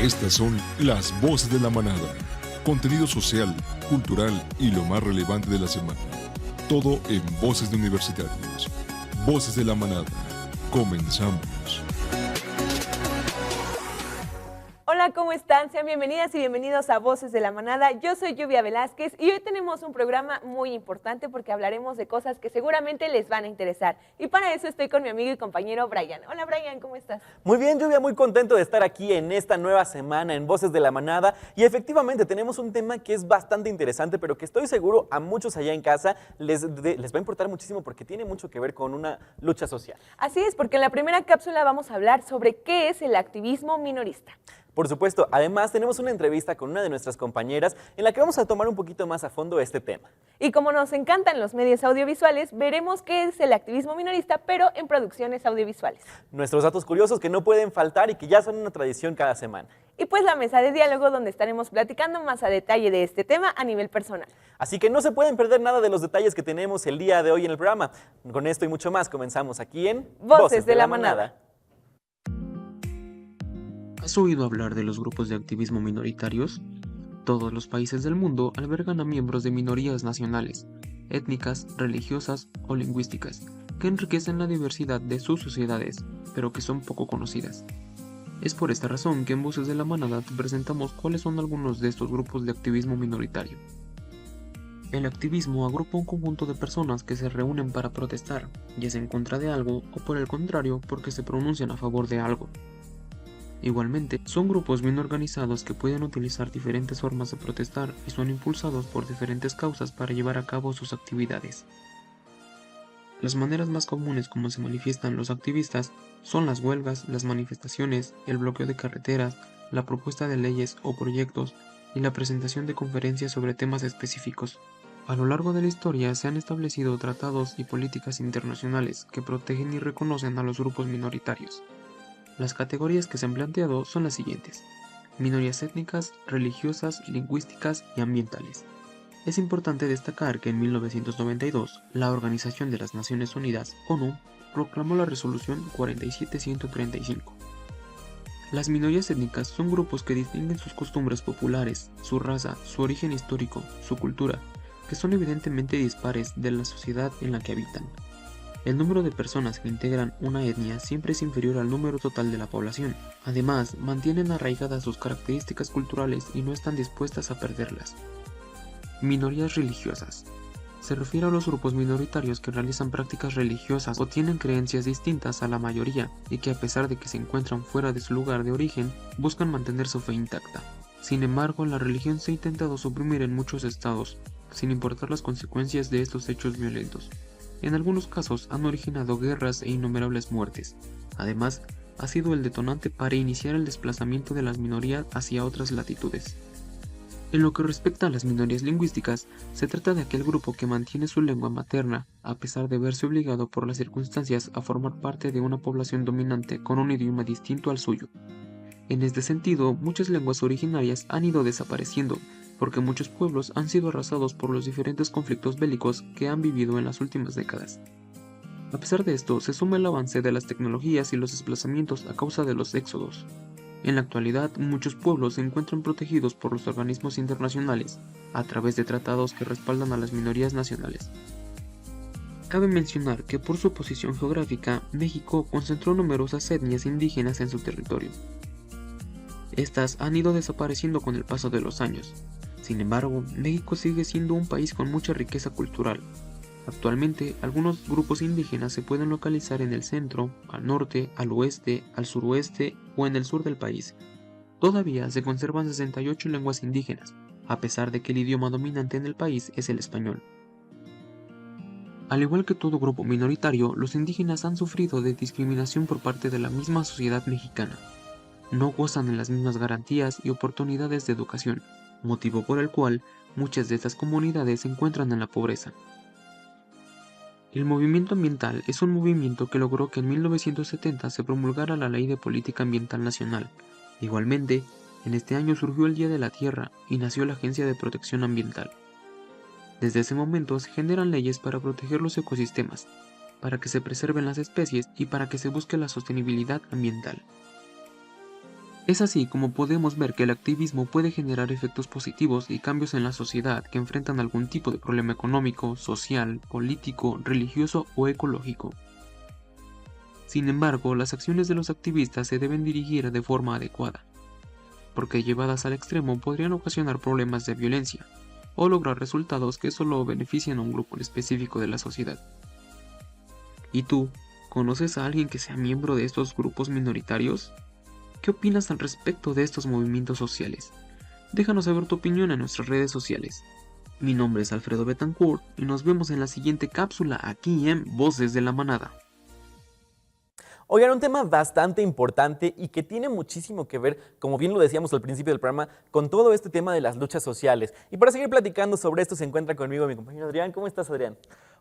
Estas son las voces de la manada. Contenido social, cultural y lo más relevante de la semana. Todo en Voces de Universitarios. Voces de la manada. Comenzamos. Hola, ¿cómo están? Sean bienvenidas y bienvenidos a Voces de la Manada. Yo soy Lluvia Velázquez y hoy tenemos un programa muy importante porque hablaremos de cosas que seguramente les van a interesar. Y para eso estoy con mi amigo y compañero Brian. Hola, Brian, ¿cómo estás? Muy bien, Lluvia, muy contento de estar aquí en esta nueva semana en Voces de la Manada. Y efectivamente tenemos un tema que es bastante interesante, pero que estoy seguro a muchos allá en casa les va a importar muchísimo porque tiene mucho que ver con una lucha social. Así es, porque en la primera cápsula vamos a hablar sobre qué es el activismo minorista. Por supuesto, además tenemos una entrevista con una de nuestras compañeras en la que vamos a tomar un poquito más a fondo este tema. Y como nos encantan los medios audiovisuales, veremos qué es el activismo minorista, pero en producciones audiovisuales. Nuestros datos curiosos que no pueden faltar y que ya son una tradición cada semana. Y pues la mesa de diálogo donde estaremos platicando más a detalle de este tema a nivel personal. Así que no se pueden perder nada de los detalles que tenemos el día de hoy en el programa. Con esto y mucho más comenzamos aquí en Voces de la Manada. ¿Has oído hablar de los grupos de activismo minoritarios? Todos los países del mundo albergan a miembros de minorías nacionales, étnicas, religiosas o lingüísticas, que enriquecen la diversidad de sus sociedades, pero que son poco conocidas. Es por esta razón que en Voces de la Manada te presentamos cuáles son algunos de estos grupos de activismo minoritario. El activismo agrupa un conjunto de personas que se reúnen para protestar, ya sea en contra de algo o por el contrario porque se pronuncian a favor de algo. Igualmente, son grupos bien organizados que pueden utilizar diferentes formas de protestar y son impulsados por diferentes causas para llevar a cabo sus actividades. Las maneras más comunes como se manifiestan los activistas son las huelgas, las manifestaciones, el bloqueo de carreteras, la propuesta de leyes o proyectos y la presentación de conferencias sobre temas específicos. A lo largo de la historia se han establecido tratados y políticas internacionales que protegen y reconocen a los grupos minoritarios. Las categorías que se han planteado son las siguientes: minorías étnicas, religiosas, lingüísticas y ambientales. Es importante destacar que en 1992, la Organización de las Naciones Unidas, ONU, proclamó la Resolución 47135. Las minorías étnicas son grupos que distinguen sus costumbres populares, su raza, su origen histórico, su cultura, que son evidentemente dispares de la sociedad en la que habitan. El número de personas que integran una etnia siempre es inferior al número total de la población. Además, mantienen arraigadas sus características culturales y no están dispuestas a perderlas. Minorías religiosas. Se refiere a los grupos minoritarios que realizan prácticas religiosas o tienen creencias distintas a la mayoría y que a pesar de que se encuentran fuera de su lugar de origen, buscan mantener su fe intacta. Sin embargo, la religión se ha intentado suprimir en muchos estados, sin importar las consecuencias de estos hechos violentos. En algunos casos han originado guerras e innumerables muertes. Además, ha sido el detonante para iniciar el desplazamiento de las minorías hacia otras latitudes. En lo que respecta a las minorías lingüísticas, se trata de aquel grupo que mantiene su lengua materna, a pesar de verse obligado por las circunstancias a formar parte de una población dominante con un idioma distinto al suyo. En este sentido, muchas lenguas originarias han ido desapareciendo, porque muchos pueblos han sido arrasados por los diferentes conflictos bélicos que han vivido en las últimas décadas. A pesar de esto, se suma el avance de las tecnologías y los desplazamientos a causa de los éxodos. En la actualidad, muchos pueblos se encuentran protegidos por los organismos internacionales, a través de tratados que respaldan a las minorías nacionales. Cabe mencionar que por su posición geográfica, México concentró numerosas etnias indígenas en su territorio. Estas han ido desapareciendo con el paso de los años. Sin embargo, México sigue siendo un país con mucha riqueza cultural. Actualmente, algunos grupos indígenas se pueden localizar en el centro, al norte, al oeste, al suroeste o en el sur del país. Todavía se conservan 68 lenguas indígenas, a pesar de que el idioma dominante en el país es el español. Al igual que todo grupo minoritario, los indígenas han sufrido de discriminación por parte de la misma sociedad mexicana. No gozan de las mismas garantías y oportunidades de educación, motivo por el cual muchas de estas comunidades se encuentran en la pobreza. El movimiento ambiental es un movimiento que logró que en 1970 se promulgara la Ley de Política Ambiental Nacional. Igualmente, en este año surgió el Día de la Tierra y nació la Agencia de Protección Ambiental. Desde ese momento se generan leyes para proteger los ecosistemas, para que se preserven las especies y para que se busque la sostenibilidad ambiental. Es así como podemos ver que el activismo puede generar efectos positivos y cambios en la sociedad que enfrentan algún tipo de problema económico, social, político, religioso o ecológico. Sin embargo, las acciones de los activistas se deben dirigir de forma adecuada, porque llevadas al extremo podrían ocasionar problemas de violencia o lograr resultados que solo benefician a un grupo específico de la sociedad. ¿Y tú, conoces a alguien que sea miembro de estos grupos minoritarios? ¿Qué opinas al respecto de estos movimientos sociales? Déjanos saber tu opinión en nuestras redes sociales. Mi nombre es Alfredo Betancourt y nos vemos en la siguiente cápsula aquí en Voces de la Manada. Oigan, un tema bastante importante y que tiene muchísimo que ver, como bien lo decíamos al principio del programa, con todo este tema de las luchas sociales. Y para seguir platicando sobre esto se encuentra conmigo mi compañero Adrián. ¿Cómo estás, Adrián?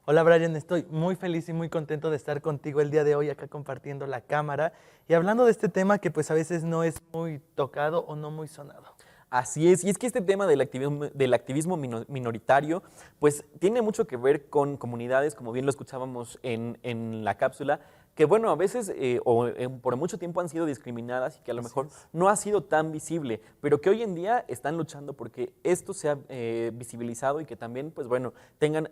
Hola Brian, estoy muy feliz y muy contento de estar contigo el día de hoy acá compartiendo la cámara y hablando de este tema que pues a veces no es muy tocado o no muy sonado. Así es, y es que este tema del activismo minoritario, pues tiene mucho que ver con comunidades, como bien lo escuchábamos en la cápsula, que bueno, a veces por mucho tiempo han sido discriminadas y que a lo mejor no ha sido tan visible, pero que hoy en día están luchando porque esto sea visibilizado y que también, pues bueno, tengan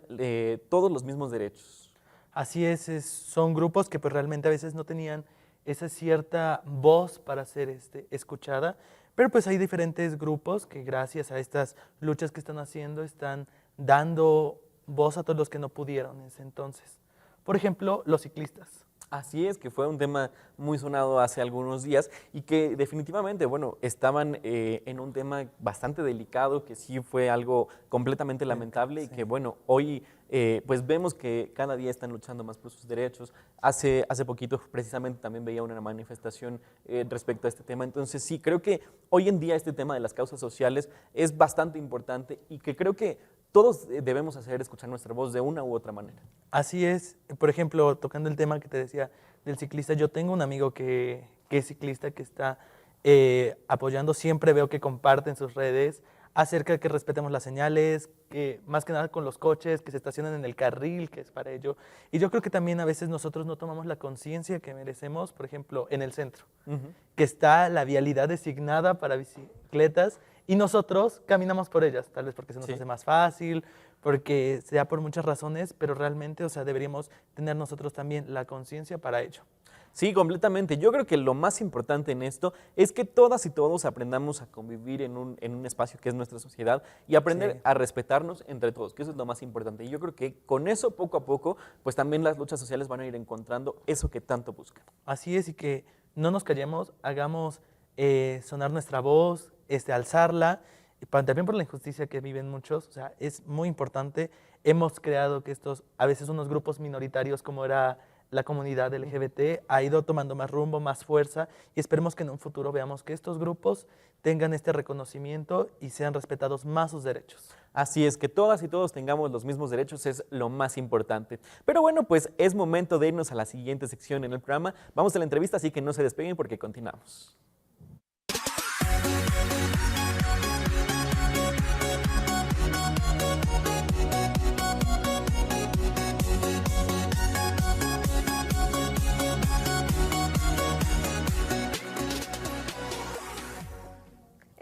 todos los mismos derechos. Así son grupos que pues realmente a veces no tenían esa cierta voz para ser escuchada, pero pues hay diferentes grupos que gracias a estas luchas que están haciendo están dando voz a todos los que no pudieron en ese entonces. Por ejemplo, los ciclistas. Así es, que fue un tema muy sonado hace algunos días y que definitivamente, bueno, estaban en un tema bastante delicado, que sí fue algo completamente lamentable y que, bueno, hoy pues vemos que cada día están luchando más por sus derechos. Hace poquito precisamente también veía una manifestación respecto a este tema. Entonces sí, creo que hoy en día este tema de las causas sociales es bastante importante y que creo que todos debemos escuchar nuestra voz de una u otra manera. Así es. Por ejemplo, tocando el tema que te decía del ciclista, yo tengo un amigo que es ciclista, que está apoyando, siempre veo que comparte en sus redes acerca de que respetemos las señales, que más que nada con los coches, que se estacionen en el carril, que es para ello. Y yo creo que también a veces nosotros no tomamos la conciencia que merecemos, por ejemplo, en el centro, que está la vialidad designada para bicicletas y nosotros caminamos por ellas, tal vez porque se nos hace más fácil, porque sea por muchas razones, pero realmente, o sea, deberíamos tener nosotros también la conciencia para ello. Sí, completamente. Yo creo que lo más importante en esto es que todas y todos aprendamos a convivir en un espacio que es nuestra sociedad y aprender a respetarnos entre todos, que eso es lo más importante. Y yo creo que con eso, poco a poco, pues también las luchas sociales van a ir encontrando eso que tanto buscan. Así es, y que no nos callemos, hagamos sonar nuestra voz, alzarla, y también por la injusticia que viven muchos, o sea, es muy importante. Hemos creado que a veces unos grupos minoritarios como era la comunidad LGBT ha ido tomando más rumbo, más fuerza y esperemos que en un futuro veamos que estos grupos tengan este reconocimiento y sean respetados más sus derechos. Así es, que todas y todos tengamos los mismos derechos es lo más importante. Pero bueno, pues es momento de irnos a la siguiente sección en el programa. Vamos a la entrevista, así que no se despeguen porque continuamos.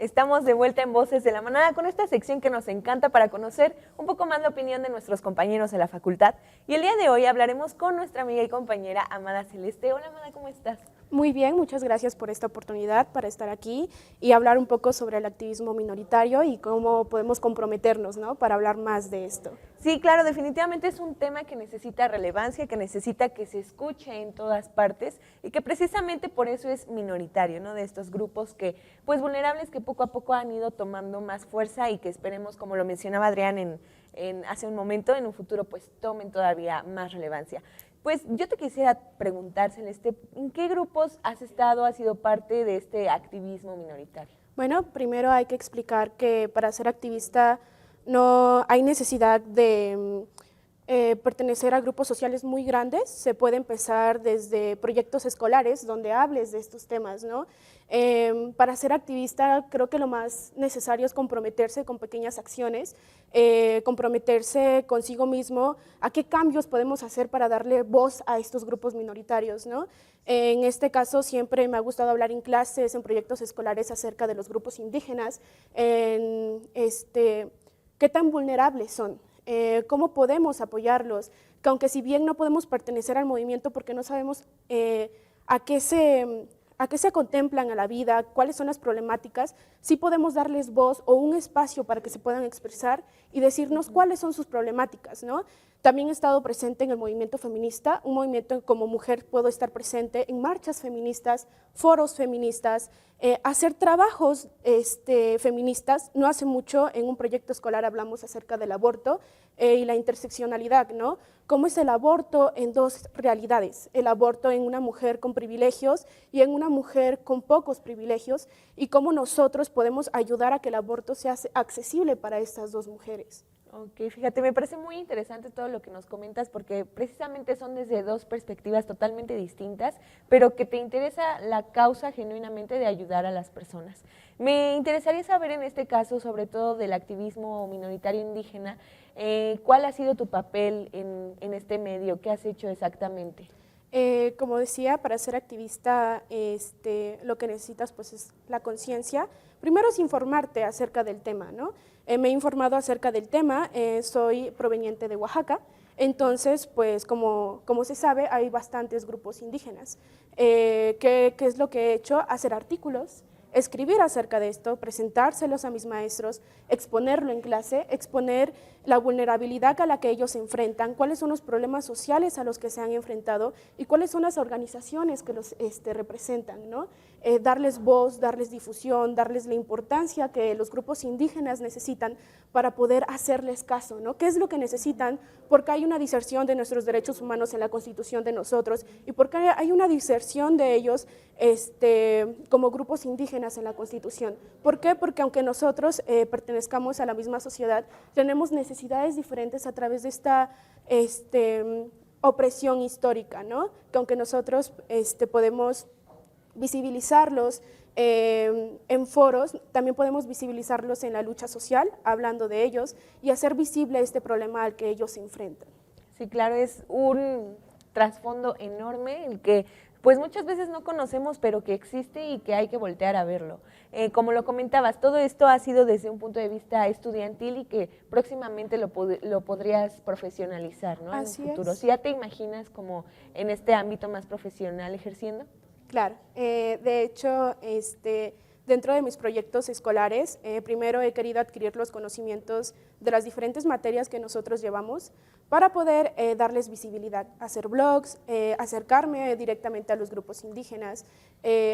Estamos de vuelta en Voces de la Manada con esta sección que nos encanta para conocer un poco más la opinión de nuestros compañeros de la facultad. Y el día de hoy hablaremos con nuestra amiga y compañera Amada Celeste. Hola Amada, ¿cómo estás? Muy bien, muchas gracias por esta oportunidad para estar aquí y hablar un poco sobre el activismo minoritario y cómo podemos comprometernos, ¿no?, para hablar más de esto. Sí, claro, definitivamente es un tema que necesita relevancia, que necesita que se escuche en todas partes y que precisamente por eso es minoritario, ¿no?, de estos grupos que, pues vulnerables, que poco a poco han ido tomando más fuerza y que esperemos, como lo mencionaba Adrián hace un momento, en un futuro pues tomen todavía más relevancia. Pues yo te quisiera preguntar, Celeste, ¿en qué grupos has estado, has sido parte de este activismo minoritario? Bueno, primero hay que explicar que para ser activista no hay necesidad de pertenecer a grupos sociales muy grandes. Se puede empezar desde proyectos escolares donde hables de estos temas, ¿no? Para ser activista creo que lo más necesario es comprometerse con pequeñas acciones, comprometerse consigo mismo a qué cambios podemos hacer para darle voz a estos grupos minoritarios, ¿no? En este caso siempre me ha gustado hablar en clases, en proyectos escolares acerca de los grupos indígenas, qué tan vulnerables son, cómo podemos apoyarlos, que aunque si bien no podemos pertenecer al movimiento porque no sabemos a qué se contemplan a la vida, cuáles son las problemáticas, sí podemos darles voz o un espacio para que se puedan expresar y decirnos cuáles son sus problemáticas, ¿no? También he estado presente en el movimiento feminista, un movimiento como mujer puedo estar presente en marchas feministas, foros feministas, hacer trabajos feministas. No hace mucho en un proyecto escolar hablamos acerca del aborto y la interseccionalidad, ¿no? Cómo es el aborto en dos realidades, el aborto en una mujer con privilegios y en una mujer con pocos privilegios, y cómo nosotros podemos ayudar a que el aborto sea accesible para estas dos mujeres. Ok, fíjate, me parece muy interesante todo lo que nos comentas porque precisamente son desde dos perspectivas totalmente distintas, pero que te interesa la causa genuinamente de ayudar a las personas. Me interesaría saber en este caso, sobre todo del activismo minoritario indígena, ¿cuál ha sido tu papel en este medio? ¿Qué has hecho exactamente? Como decía, para ser activista lo que necesitas pues es la conciencia. Primero es informarte acerca del tema, ¿no? Me he informado acerca del tema, soy proveniente de Oaxaca, entonces pues como se sabe hay bastantes grupos indígenas. ¿Qué es lo que he hecho? Hacer artículos, escribir acerca de esto, presentárselos a mis maestros, exponerlo en clase, exponer la vulnerabilidad a la que ellos se enfrentan, cuáles son los problemas sociales a los que se han enfrentado y cuáles son las organizaciones que los representan, ¿no? Darles voz, darles difusión, darles la importancia que los grupos indígenas necesitan para poder hacerles caso, ¿no? ¿Qué es lo que necesitan? Porque hay una diserción de nuestros derechos humanos en la Constitución de nosotros y porque hay una diserción de ellos como grupos indígenas en la Constitución. ¿Por qué? Porque aunque nosotros pertenezcamos a la misma sociedad, tenemos necesidades diferentes a través de esta opresión histórica, ¿no? Que aunque nosotros podemos visibilizarlos en foros, también podemos visibilizarlos en la lucha social, hablando de ellos y hacer visible este problema al que ellos se enfrentan. Sí, claro, es un trasfondo enorme el que pues muchas veces no conocemos, pero que existe y que hay que voltear a verlo. Como lo comentabas, todo esto ha sido desde un punto de vista estudiantil y que próximamente lo podrías profesionalizar, ¿no? Así en un futuro. es. ¿Sí ya te imaginas como en este ámbito más profesional ejerciendo? Claro, de hecho, dentro de mis proyectos escolares, primero he querido adquirir los conocimientos de las diferentes materias que nosotros llevamos para poder darles visibilidad, hacer blogs, acercarme directamente a los grupos indígenas.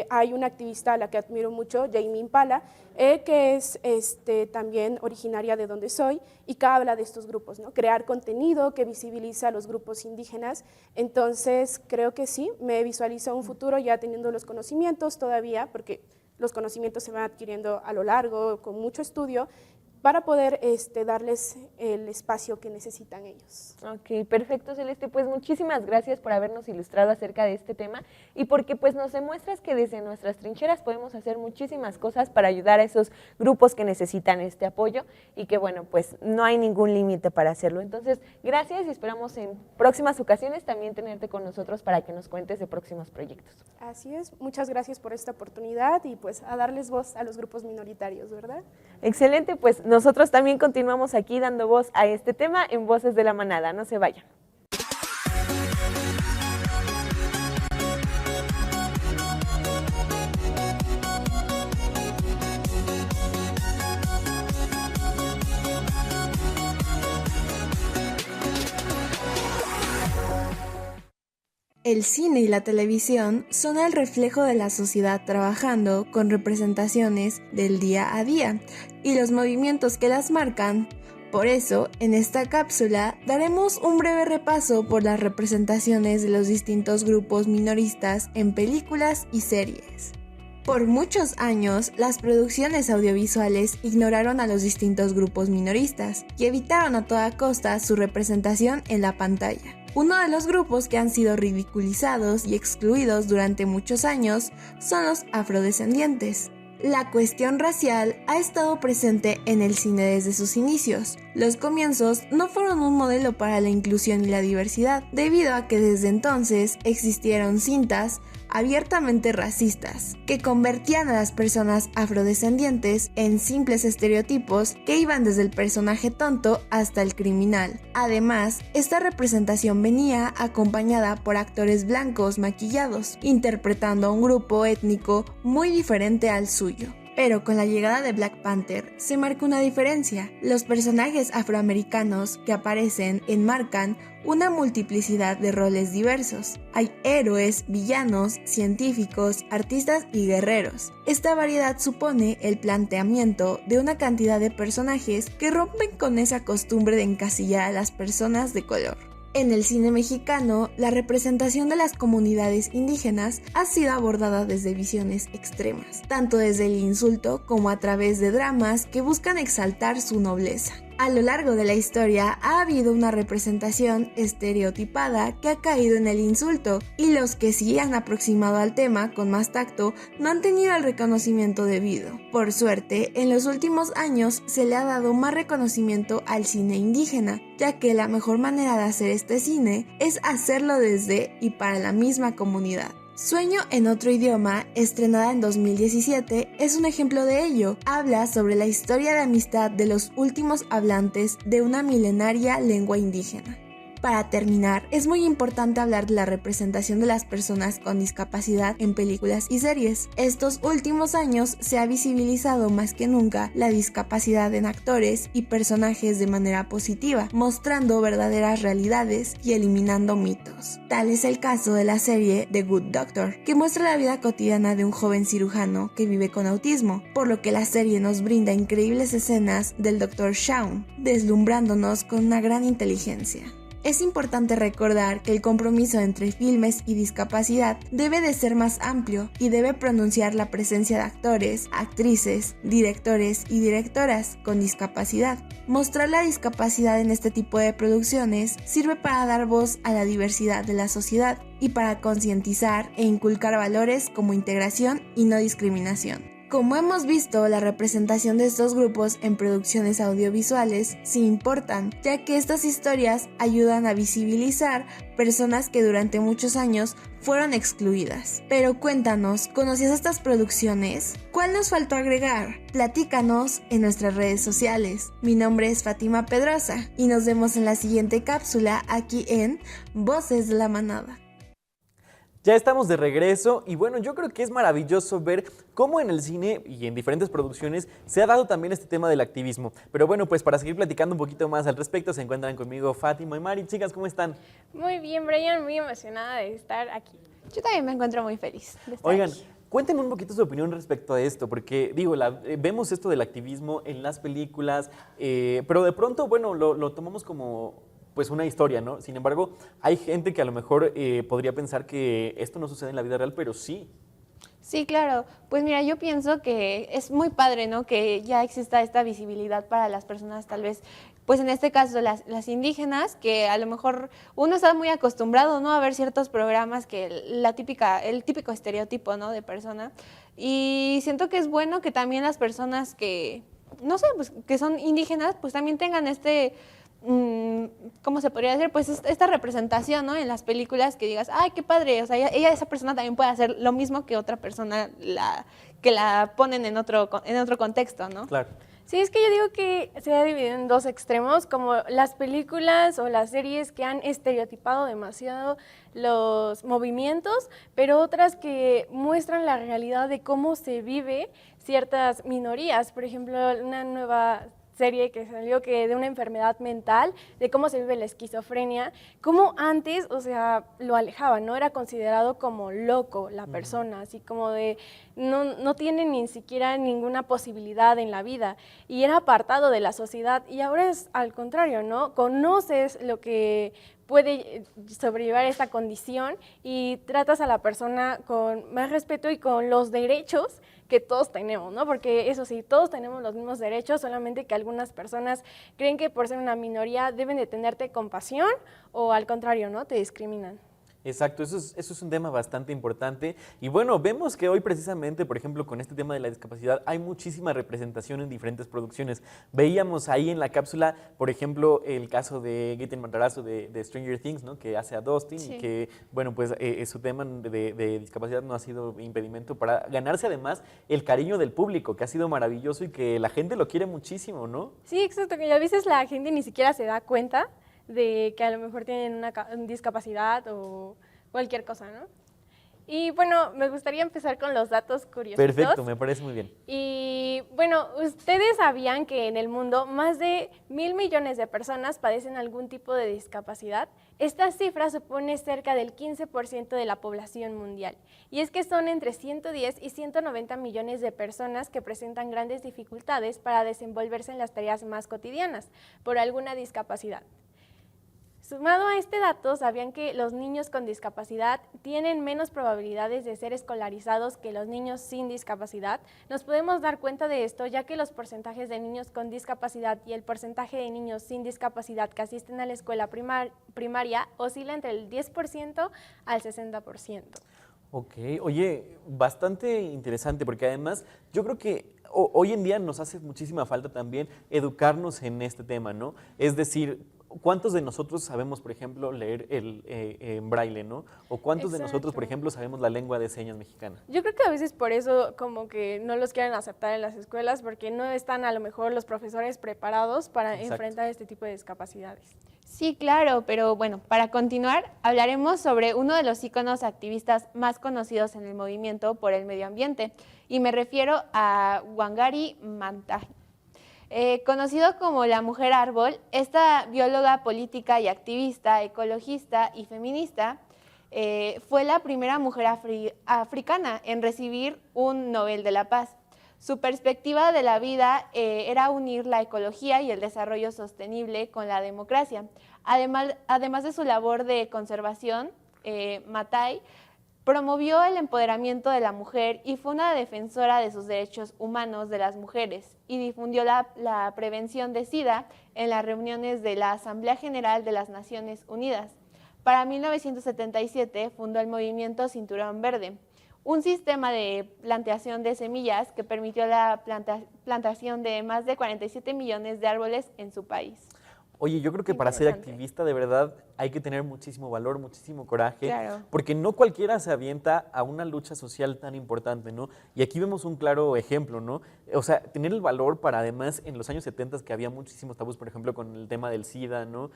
Hay una activista a la que admiro mucho, Jaime Impala, que es también originaria de donde soy y que habla de estos grupos, ¿no? Crear contenido que visibiliza a los grupos indígenas. Entonces, creo que sí, me visualizo un futuro ya teniendo los conocimientos todavía, porque los conocimientos se van adquiriendo a lo largo, con mucho estudio, para poder darles el espacio que necesitan ellos. Ok, perfecto, Celeste, pues muchísimas gracias por habernos ilustrado acerca de este tema y porque pues nos demuestras que desde nuestras trincheras podemos hacer muchísimas cosas para ayudar a esos grupos que necesitan este apoyo y que bueno, pues no hay ningún límite para hacerlo. Entonces, gracias y esperamos en próximas ocasiones también tenerte con nosotros para que nos cuentes de próximos proyectos. Así es, muchas gracias por esta oportunidad y pues a darles voz a los grupos minoritarios, ¿verdad? Excelente, pues nosotros también continuamos aquí dando voz a este tema en Voces de la Manada. No se vayan. El cine y la televisión son el reflejo de la sociedad trabajando con representaciones del día a día y los movimientos que las marcan. Por eso, en esta cápsula daremos un breve repaso por las representaciones de los distintos grupos minoristas en películas y series. Por muchos años, las producciones audiovisuales ignoraron a los distintos grupos minoristas y evitaron a toda costa su representación en la pantalla. Uno de los grupos que han sido ridiculizados y excluidos durante muchos años son los afrodescendientes. La cuestión racial ha estado presente en el cine desde sus inicios. Los comienzos no fueron un modelo para la inclusión y la diversidad, debido a que desde entonces existieron cintas abiertamente racistas, que convertían a las personas afrodescendientes en simples estereotipos que iban desde el personaje tonto hasta el criminal. Además, esta representación venía acompañada por actores blancos maquillados, interpretando a un grupo étnico muy diferente al suyo. Pero con la llegada de Black Panther se marca una diferencia. Los personajes afroamericanos que aparecen enmarcan una multiplicidad de roles diversos. Hay héroes, villanos, científicos, artistas y guerreros. Esta variedad supone el planteamiento de una cantidad de personajes que rompen con esa costumbre de encasillar a las personas de color. En el cine mexicano, la representación de las comunidades indígenas ha sido abordada desde visiones extremas, tanto desde el insulto como a través de dramas que buscan exaltar su nobleza. A lo largo de la historia ha habido una representación estereotipada que ha caído en el insulto, y los que sí han aproximado al tema con más tacto no han tenido el reconocimiento debido. Por suerte, en los últimos años se le ha dado más reconocimiento al cine indígena, ya que la mejor manera de hacer este cine es hacerlo desde y para la misma comunidad. Sueño en otro idioma, estrenada en 2017, es un ejemplo de ello. Habla sobre la historia de amistad de los últimos hablantes de una milenaria lengua indígena. Para terminar, es muy importante hablar de la representación de las personas con discapacidad en películas y series. Estos últimos años se ha visibilizado más que nunca la discapacidad en actores y personajes de manera positiva, mostrando verdaderas realidades y eliminando mitos. Tal es el caso de la serie The Good Doctor, que muestra la vida cotidiana de un joven cirujano que vive con autismo, por lo que la serie nos brinda increíbles escenas del Dr. Shaun, deslumbrándonos con una gran inteligencia. Es importante recordar que el compromiso entre filmes y discapacidad debe de ser más amplio y debe pronunciar la presencia de actores, actrices, directores y directoras con discapacidad. Mostrar la discapacidad en este tipo de producciones sirve para dar voz a la diversidad de la sociedad y para concientizar e inculcar valores como integración y no discriminación. Como hemos visto, la representación de estos grupos en producciones audiovisuales sí importan, ya que estas historias ayudan a visibilizar personas que durante muchos años fueron excluidas. Pero cuéntanos, ¿conocías estas producciones? ¿Cuál nos faltó agregar? Platícanos en nuestras redes sociales. Mi nombre es Fátima Pedrosa y nos vemos en la siguiente cápsula aquí en Voces de la Manada. Ya estamos de regreso y bueno, yo creo que es maravilloso ver cómo en el cine y en diferentes producciones se ha dado también este tema del activismo. Pero bueno, pues para seguir platicando un poquito más al respecto, se encuentran conmigo Fátima y Mari. Chicas, ¿cómo están? Muy bien, Brian, muy emocionada de estar aquí. Yo también me encuentro muy feliz de estar Oigan, aquí. cuéntenme un poquito su opinión respecto a esto, porque digo, vemos esto del activismo en las películas, pero de pronto, bueno, lo tomamos como pues una historia, ¿no? Sin embargo, hay gente que a lo mejor podría pensar que esto no sucede en la vida real, pero sí. Sí, claro. Pues mira, yo pienso que es muy padre, ¿no? Que ya exista esta visibilidad para las personas, tal vez, pues en este caso las indígenas, que a lo mejor uno está muy acostumbrado, ¿no? A ver ciertos programas que el típico estereotipo, ¿no? De persona. Y siento que es bueno que también las personas que, no sé, pues que son indígenas, pues también tengan ¿cómo se podría decir? Pues esta representación, ¿no? En las películas que digas, ay, qué padre, o sea, esa persona también puede hacer lo mismo que otra persona que la ponen en otro contexto, ¿no? Claro. Sí, es que yo digo que se ha dividido en dos extremos, como las películas o las series que han estereotipado demasiado los movimientos, pero otras que muestran la realidad de cómo se vive ciertas minorías. Por ejemplo, una nueva serie que salió de una enfermedad mental, de cómo se vive la esquizofrenia, cómo antes, o sea, lo alejaban, ¿no? Era considerado como loco la persona, así como de no tiene ni siquiera ninguna posibilidad en la vida y era apartado de la sociedad, y ahora es al contrario, ¿no? Conoces lo que puede sobrellevar esta condición y tratas a la persona con más respeto y con los derechos que todos tenemos, ¿no? Porque eso sí, todos tenemos los mismos derechos, solamente que algunas personas creen que por ser una minoría deben de tenerte compasión o al contrario, ¿no? Te discriminan. Exacto, eso es un tema bastante importante y bueno, vemos que hoy precisamente, por ejemplo, con este tema de la discapacidad hay muchísima representación en diferentes producciones. Veíamos ahí en la cápsula, por ejemplo, el caso de Gaten Matarazzo de Stranger Things, ¿no? Que hace a Dustin y que, bueno, pues su tema de discapacidad no ha sido impedimento para ganarse además el cariño del público, que ha sido maravilloso y que la gente lo quiere muchísimo, ¿no? Sí, exacto, que a veces la gente ni siquiera se da cuenta de que a lo mejor tienen una discapacidad o cualquier cosa, ¿no? Y bueno, me gustaría empezar con los datos curiosos. Perfecto, me parece muy bien. Y bueno, ¿ustedes sabían que en el mundo más de 1.000 millones de personas padecen algún tipo de discapacidad? Esta cifra supone cerca del 15% de la población mundial. Y es que son entre 110 y 190 millones de personas que presentan grandes dificultades para desenvolverse en las tareas más cotidianas por alguna discapacidad. Sumado a este dato, ¿sabían que los niños con discapacidad tienen menos probabilidades de ser escolarizados que los niños sin discapacidad? Nos podemos dar cuenta de esto ya que los porcentajes de niños con discapacidad y el porcentaje de niños sin discapacidad que asisten a la escuela primaria oscila entre el 10% al 60%. Ok, oye, bastante interesante porque además yo creo que hoy en día nos hace muchísima falta también educarnos en este tema, ¿no? Es decir, ¿cuántos de nosotros sabemos, por ejemplo, leer en braille, ¿no? O ¿cuántos de nosotros, por ejemplo, sabemos la lengua de señas mexicana? Yo creo que a veces por eso como que no los quieren aceptar en las escuelas porque no están a lo mejor los profesores preparados para enfrentar este tipo de discapacidades. Sí, claro, pero bueno, para continuar, hablaremos sobre uno de los íconos activistas más conocidos en el movimiento por el medio ambiente, y me refiero a Wangari Maathai. Conocido como la mujer árbol, esta bióloga política y activista, ecologista y feminista, fue la primera mujer africana en recibir un Nobel de la Paz. Su perspectiva de la vida era unir la ecología y el desarrollo sostenible con la democracia. Además de su labor de conservación, Maathai promovió el empoderamiento de la mujer y fue una defensora de sus derechos humanos de las mujeres y difundió la prevención de SIDA en las reuniones de la Asamblea General de las Naciones Unidas. Para 1977 fundó el movimiento Cinturón Verde, un sistema de plantación de semillas que permitió la plantación de más de 47 millones de árboles en su país. Oye, yo creo que para ser activista de verdad hay que tener muchísimo valor, muchísimo coraje, Claro. porque no cualquiera se avienta a una lucha social tan importante, ¿no? Y aquí vemos un claro ejemplo, ¿no? O sea, tener el valor para además en los años 70 que había muchísimos tabús, por ejemplo, con el tema del SIDA, ¿no?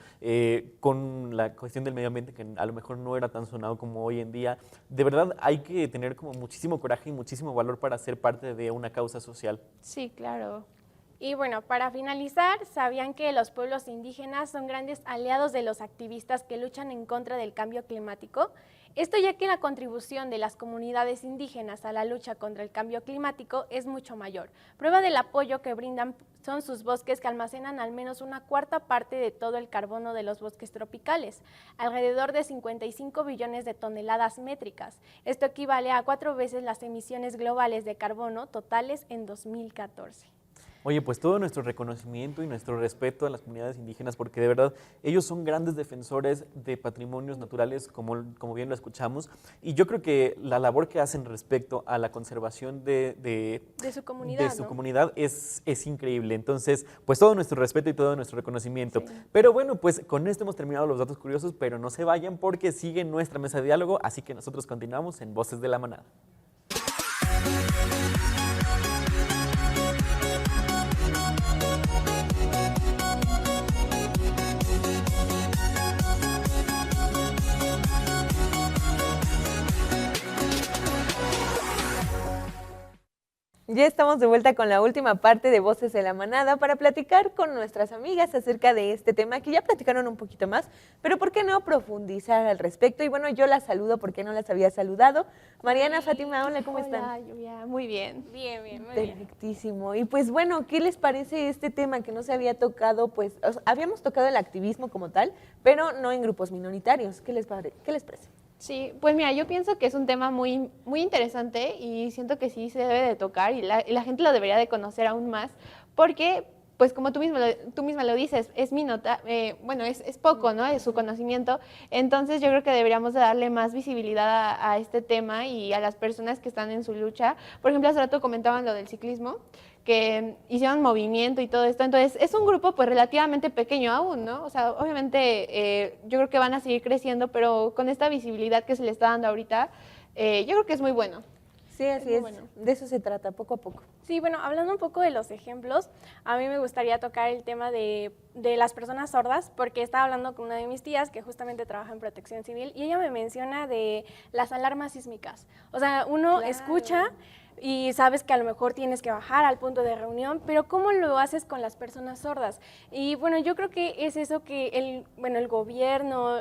Con la cuestión del medio ambiente que a lo mejor no era tan sonado como hoy en día. De verdad hay que tener como muchísimo coraje y muchísimo valor para ser parte de una causa social. Sí, claro. Y bueno, para finalizar, ¿sabían que los pueblos indígenas son grandes aliados de los activistas que luchan en contra del cambio climático? Esto ya que la contribución de las comunidades indígenas a la lucha contra el cambio climático es mucho mayor. Prueba del apoyo que brindan son sus bosques que almacenan al menos una cuarta parte de todo el carbono de los bosques tropicales, alrededor de 55 billones de toneladas métricas. Esto equivale a 4 veces las emisiones globales de carbono totales en 2014. Oye, pues todo nuestro reconocimiento y nuestro respeto a las comunidades indígenas, porque de verdad ellos son grandes defensores de patrimonios naturales, como bien lo escuchamos, y yo creo que la labor que hacen respecto a la conservación de su comunidad, ¿no? comunidad es increíble. Entonces, pues todo nuestro respeto y todo nuestro reconocimiento. Sí. Pero bueno, pues con esto hemos terminado los datos curiosos, pero no se vayan porque sigue nuestra mesa de diálogo, así que nosotros continuamos en Voces de la Manada. Ya estamos de vuelta con la última parte de Voces de la Manada para platicar con nuestras amigas acerca de este tema que ya platicaron un poquito más, pero ¿por qué no profundizar al respecto? Y bueno, yo las saludo porque no las había saludado. Mariana, Fátima, hola, ¿cómo están? Hola, Lluvia, muy bien. Bien, muy bien. Perfectísimo. Y pues bueno, ¿qué les parece este tema que no se había tocado? Pues habíamos tocado el activismo como tal, pero no en grupos minoritarios. ¿Qué les parece? Sí, pues mira, yo pienso que es un tema muy, muy interesante y siento que sí se debe de tocar y la gente lo debería de conocer aún más porque, pues como tú misma lo dices, es es poco, ¿no? Es su conocimiento. Entonces yo creo que deberíamos de darle más visibilidad a este tema y a las personas que están en su lucha. Por ejemplo, hace rato comentaban lo del ciclismo, que hicieron movimiento y todo esto. Entonces, es un grupo pues relativamente pequeño aún, ¿no? O sea, obviamente yo creo que van a seguir creciendo, pero con esta visibilidad que se le está dando ahorita, yo creo que es muy bueno. Sí, así es. Bueno. De eso se trata, poco a poco. Sí, bueno, hablando un poco de los ejemplos, a mí me gustaría tocar el tema de las personas sordas, porque estaba hablando con una de mis tías que justamente trabaja en protección civil y ella me menciona de las alarmas sísmicas. O sea, uno escucha y sabes que a lo mejor tienes que bajar al punto de reunión, pero ¿cómo lo haces con las personas sordas? Y bueno, yo creo que es eso que el gobierno,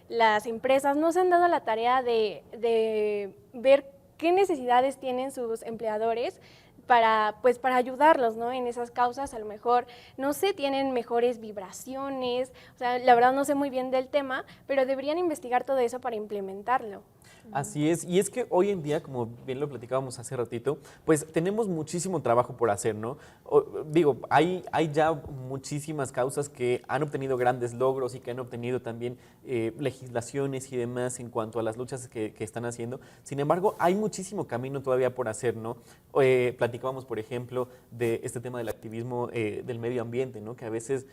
las empresas no se han dado la tarea de ver qué necesidades tienen sus empleadores para ayudarlos, ¿no? En esas causas. A lo mejor, no sé, tienen mejores vibraciones, o sea, la verdad no sé muy bien del tema, pero deberían investigar todo eso para implementarlo. Así es, y es que hoy en día, como bien lo platicábamos hace ratito, pues tenemos muchísimo trabajo por hacer, ¿no? Hay ya muchísimas causas que han obtenido grandes logros y que han obtenido también legislaciones y demás en cuanto a las luchas que están haciendo. Sin embargo, hay muchísimo camino todavía por hacer, ¿no? Platicábamos, por ejemplo, de este tema del activismo del medio ambiente, ¿no? Que a veces,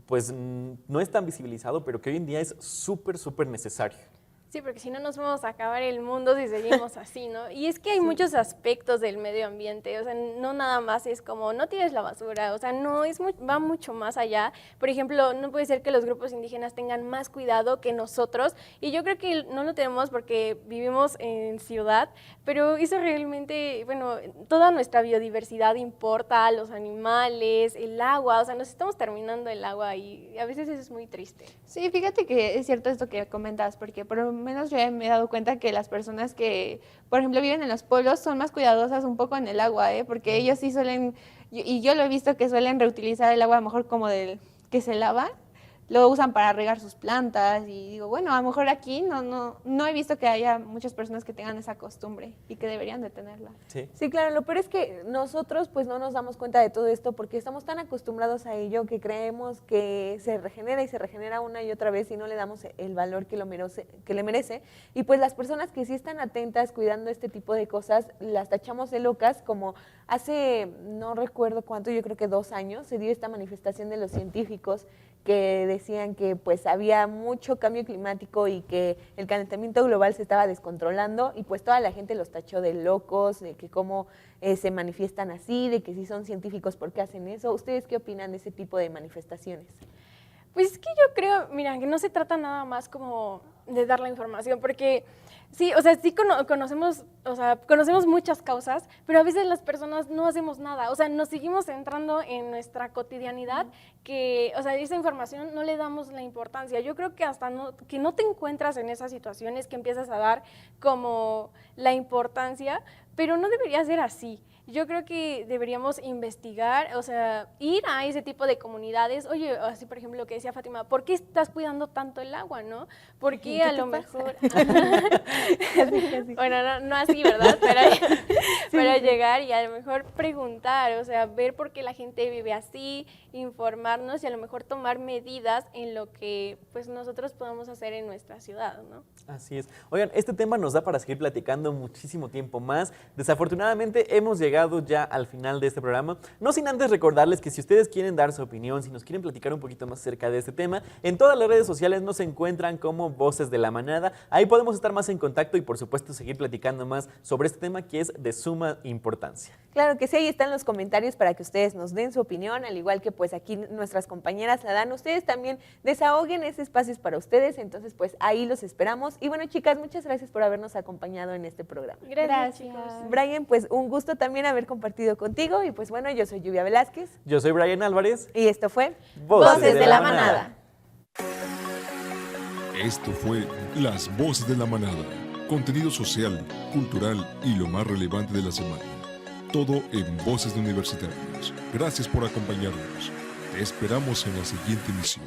pues, no es tan visibilizado, pero que hoy en día es súper, súper necesario. Sí, porque si no nos vamos a acabar el mundo si seguimos así, ¿no? Y es que hay muchos aspectos del medio ambiente, o sea, no nada más es como no tires la basura, o sea, va mucho más allá. Por ejemplo, no puede ser que los grupos indígenas tengan más cuidado que nosotros, y yo creo que no lo tenemos porque vivimos en ciudad, pero eso realmente, bueno, toda nuestra biodiversidad importa, los animales, el agua, o sea, nos estamos terminando el agua y a veces eso es muy triste. Sí, fíjate que es cierto esto que comentas, porque por lo menos yo me he dado cuenta que las personas que, por ejemplo, viven en los pueblos son más cuidadosas un poco en el agua, porque ellos sí suelen, y yo lo he visto que suelen reutilizar el agua mejor como del que se lava, lo usan para regar sus plantas y digo, bueno, a lo mejor aquí no he visto que haya muchas personas que tengan esa costumbre y que deberían de tenerla. Sí, claro, lo peor es que nosotros pues no nos damos cuenta de todo esto porque estamos tan acostumbrados a ello que creemos que se regenera y se regenera una y otra vez y no le damos el valor que le merece. Y pues las personas que sí están atentas cuidando este tipo de cosas, las tachamos de locas, como hace, no recuerdo cuánto, yo creo que 2 años, se dio esta manifestación de los científicos que decían que pues había mucho cambio climático y que el calentamiento global se estaba descontrolando y pues toda la gente los tachó de locos, de que cómo se manifiestan así, de que si son científicos, ¿por qué hacen eso? ¿Ustedes qué opinan de ese tipo de manifestaciones? Pues es que yo creo, mira, que no se trata nada más como de dar la información, porque sí, o sea, sí conocemos muchas causas, pero a veces las personas no hacemos nada, o sea, nos seguimos centrando en nuestra cotidianidad, que, o sea, esa información no le damos la importancia. Yo creo que hasta que no te encuentras en esas situaciones que empiezas a dar como la importancia, pero no debería ser así. Yo creo que deberíamos investigar, o sea, ir a ese tipo de comunidades. Oye, así por ejemplo lo que decía Fátima, ¿por qué estás cuidando tanto el agua, no? ¿Por qué a lo mejor? Bueno, no así, ¿verdad? Pero llegar y a lo mejor preguntar, o sea, ver por qué la gente vive así, informarnos y a lo mejor tomar medidas en lo que pues nosotros podamos hacer en nuestra ciudad, ¿no? Así es. Oigan, este tema nos da para seguir platicando muchísimo tiempo más. Desafortunadamente hemos llegado llegado ya al final de este programa. No sin antes recordarles que si ustedes quieren dar su opinión, si nos quieren platicar un poquito más acerca de este tema, en todas las redes sociales nos encuentran como Voces de la Manada. Ahí podemos estar más en contacto y por supuesto seguir platicando más sobre este tema que es de suma importancia. Claro que sí, ahí están los comentarios para que ustedes nos den su opinión, al igual que pues aquí nuestras compañeras la dan. Ustedes también desahoguen, ese espacio es para ustedes, entonces pues ahí los esperamos. Y bueno, chicas, muchas gracias por habernos acompañado en este programa. Gracias. Brian, pues un gusto también haber compartido contigo y pues bueno, yo soy Lluvia Velázquez. Yo soy Brian Álvarez. Y esto fue Voces de la Manada. Esto fue Las Voces de la Manada. Contenido social, cultural y lo más relevante de la semana. Todo en Voces de Universitarios. Gracias por acompañarnos. Te esperamos en la siguiente emisión.